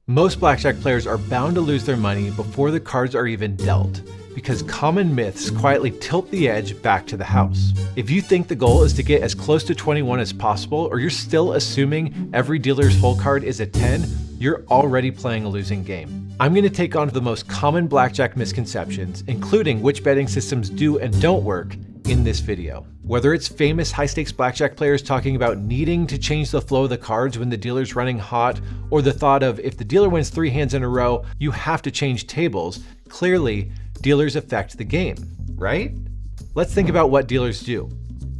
Most blackjack players are bound to lose their money before the cards are even dealt, because common myths quietly tilt the edge back to the house. If you think the goal is to get as close to 21 as possible, or you're still assuming every dealer's hole card is a 10, you're already playing a losing game. I'm going to take on the most common blackjack misconceptions, including which betting systems do and don't work, in this video. Whether it's famous high-stakes blackjack players talking about needing to change the flow of the cards when the dealer's running hot, or the thought of if the dealer wins 3 hands in a row, you have to change tables, clearly dealers affect the game, right? Let's think about what dealers do.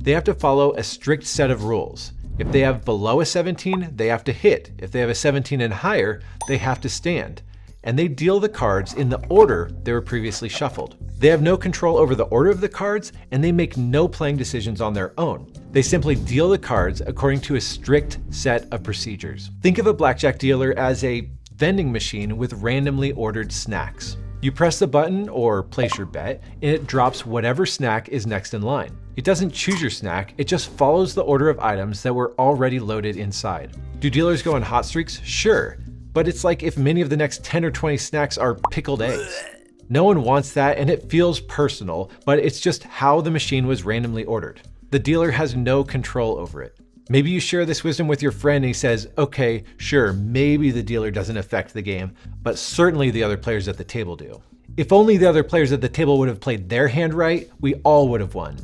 They have to follow a strict set of rules. If they have below a 17, they have to hit. If they have a 17 and higher, they have to stand. And they deal the cards in the order they were previously shuffled. They have no control over the order of the cards, and they make no playing decisions on their own. They simply deal the cards according to a strict set of procedures. Think of a blackjack dealer as a vending machine with randomly ordered snacks. You press the button or place your bet, and it drops whatever snack is next in line. It doesn't choose your snack, it just follows the order of items that were already loaded inside. Do dealers go on hot streaks? Sure, but it's like if many of the next 10 or 20 snacks are pickled eggs. No one wants that, and it feels personal, but it's just how the machine was randomly ordered. The dealer has no control over it. Maybe you share this wisdom with your friend and he says, okay, sure, maybe the dealer doesn't affect the game, but certainly the other players at the table do. If only the other players at the table would have played their hand right, we all would have won.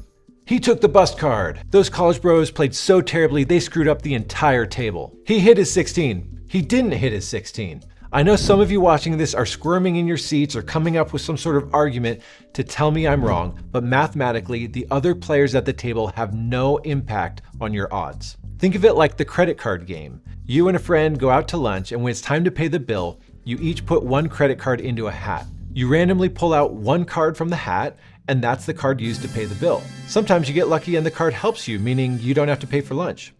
He took the bust card. Those college bros played so terribly they screwed up the entire table. He hit his 16. He didn't hit his 16. I know some of you watching this are squirming in your seats or coming up with some sort of argument to tell me I'm wrong, but mathematically, the other players at the table have no impact on your odds. Think of it like the credit card game. You and a friend go out to lunch, and when it's time to pay the bill, you each put one credit card into a hat. You randomly pull out one card from the hat, and that's the card used to pay the bill. Sometimes you get lucky and the card helps you, meaning you don't have to pay for lunch.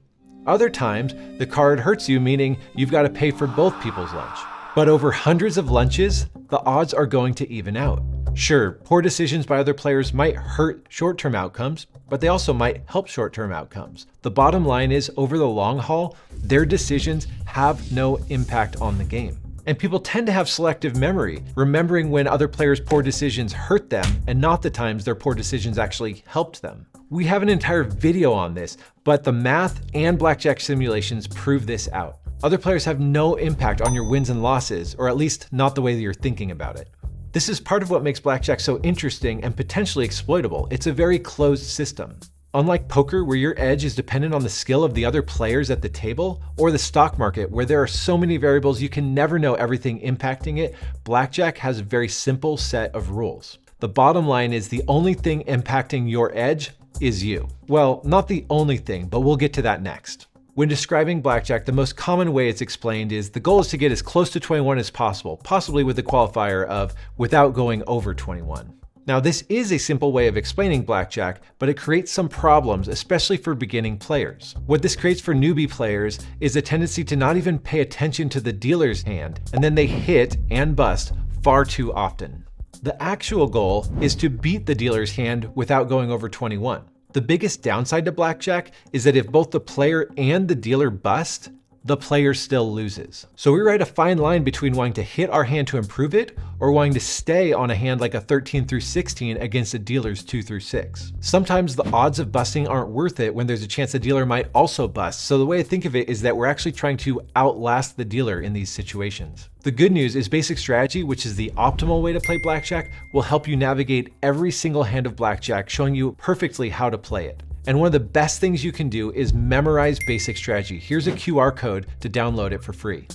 Other times, the card hurts you, meaning you've got to pay for both people's lunch. But over hundreds of lunches, the odds are going to even out. Sure, poor decisions by other players might hurt short-term outcomes, but they also might help short-term outcomes. The bottom line is, over the long haul, their decisions have no impact on the game. And people tend to have selective memory, remembering when other players' poor decisions hurt them and not the times their poor decisions actually helped them. We have an entire video on this, but the math and blackjack simulations prove this out. Other players have no impact on your wins and losses, or at least not the way that you're thinking about it. This is part of what makes blackjack so interesting and potentially exploitable. It's a very closed system. Unlike poker, where your edge is dependent on the skill of the other players at the table, or the stock market, where there are so many variables you can never know everything impacting it, blackjack has a very simple set of rules. The bottom line is the only thing impacting your edge is you. Well, not the only thing, but we'll get to that next. When describing blackjack, the most common way it's explained is the goal is to get as close to 21 as possible, possibly with the qualifier of without going over 21. Now, this is a simple way of explaining blackjack, but it creates some problems, especially for beginning players. What this creates for newbie players is a tendency to not even pay attention to the dealer's hand, and then they hit and bust far too often. The actual goal is to beat the dealer's hand without going over 21. The biggest downside to blackjack is that if both the player and the dealer bust, the player still loses. So we ride a fine line between wanting to hit our hand to improve it or wanting to stay on a hand like a 13 through 16 against a dealer's 2 through 6. Sometimes the odds of busting aren't worth it when there's a chance the dealer might also bust. So the way I think of it is that we're actually trying to outlast the dealer in these situations. The good news is basic strategy, which is the optimal way to play blackjack, will help you navigate every single hand of blackjack, showing you perfectly how to play it. And one of the best things you can do is memorize basic strategy. Here's a QR code to download it for free.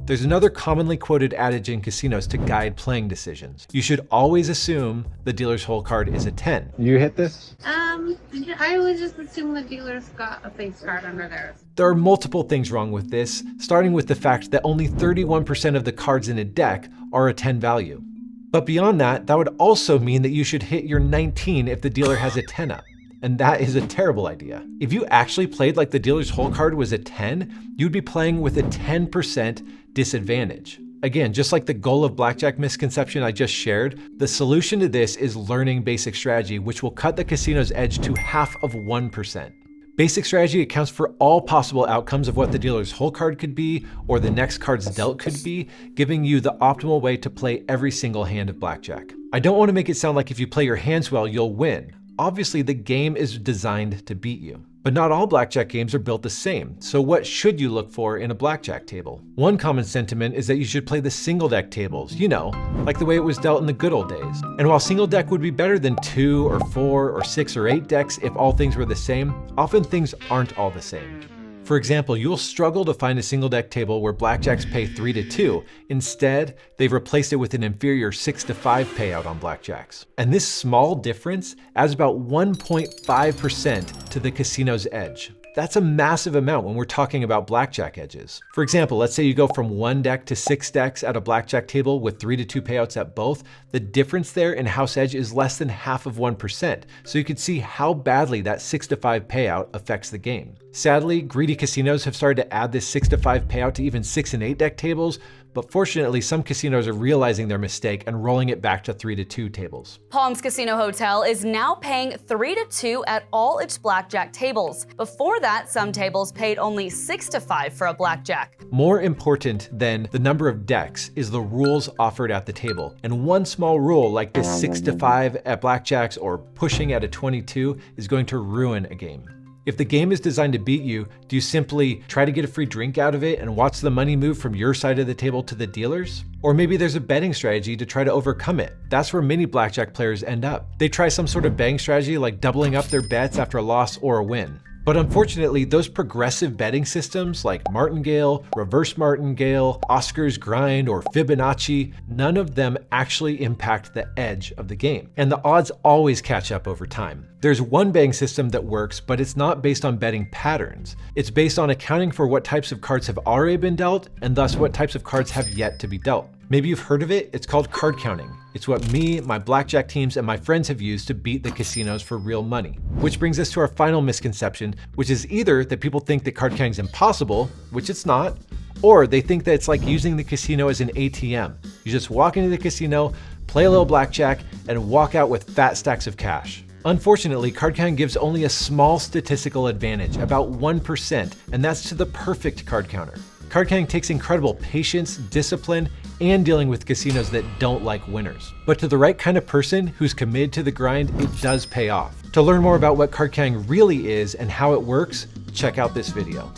There's another commonly quoted adage in casinos to guide playing decisions. You should always assume the dealer's hole card is a 10. You hit this? I would just assume the dealer's got a face card under theirs. There are multiple things wrong with this, starting with the fact that only 31% of the cards in a deck are a 10 value. But beyond that, that would also mean that you should hit your 19 if the dealer has a 10 up. And that is a terrible idea. If you actually played like the dealer's hole card was a 10, you'd be playing with a 10% disadvantage. Again, just like the goal of blackjack misconception I just shared, the solution to this is learning basic strategy, which will cut the casino's edge to half of 1%. Basic strategy accounts for all possible outcomes of what the dealer's whole card could be or the next card's dealt could be, giving you the optimal way to play every single hand of blackjack. I don't want to make it sound like if you play your hands well, you'll win. Obviously, the game is designed to beat you. But not all blackjack games are built the same, so what should you look for in a blackjack table? One common sentiment is that you should play the single deck tables, like the way it was dealt in the good old days. And while single deck would be better than 2 or 4 or 6 or 8 decks if all things were the same, often things aren't all the same. For example, you'll struggle to find a single deck table where blackjacks pay 3-2. Instead, they've replaced it with an inferior 6-5 payout on blackjacks. And this small difference adds about 1.5% to the casino's edge. That's a massive amount when we're talking about blackjack edges. For example, let's say you go from 1 deck to 6 decks at a blackjack table with 3-2 payouts at both. The difference there in house edge is less than half of 1%. So you can see how badly that 6-5 payout affects the game. Sadly, greedy casinos have started to add this 6-5 payout to even 6 and 8 deck tables, but fortunately some casinos are realizing their mistake and rolling it back to 3-2 tables. Palms Casino Hotel is now paying 3-2 at all its blackjack tables. Before that, some tables paid only 6-5 for a blackjack. More important than the number of decks is the rules offered at the table. And one small rule like this 6-5 at blackjacks or pushing at a 22 is going to ruin a game. If the game is designed to beat you, do you simply try to get a free drink out of it and watch the money move from your side of the table to the dealer's? Or maybe there's a betting strategy to try to overcome it. That's where many blackjack players end up. They try some sort of betting strategy like doubling up their bets after a loss or a win. But unfortunately, those progressive betting systems like martingale, reverse martingale, Oscar's grind, or Fibonacci, none of them actually impact the edge of the game. And the odds always catch up over time. There's one betting system that works, but it's not based on betting patterns. It's based on accounting for what types of cards have already been dealt, and thus what types of cards have yet to be dealt. Maybe you've heard of it, it's called card counting. It's what me, my blackjack teams, and my friends have used to beat the casinos for real money. Which brings us to our final misconception, which is either that people think that card counting is impossible, which it's not, or they think that it's like using the casino as an ATM. You just walk into the casino, play a little blackjack, and walk out with fat stacks of cash. Unfortunately, card counting gives only a small statistical advantage, about 1%, and that's to the perfect card counter. Card counting takes incredible patience, discipline, and dealing with casinos that don't like winners. But to the right kind of person who's committed to the grind, it does pay off. To learn more about what card counting really is and how it works, check out this video.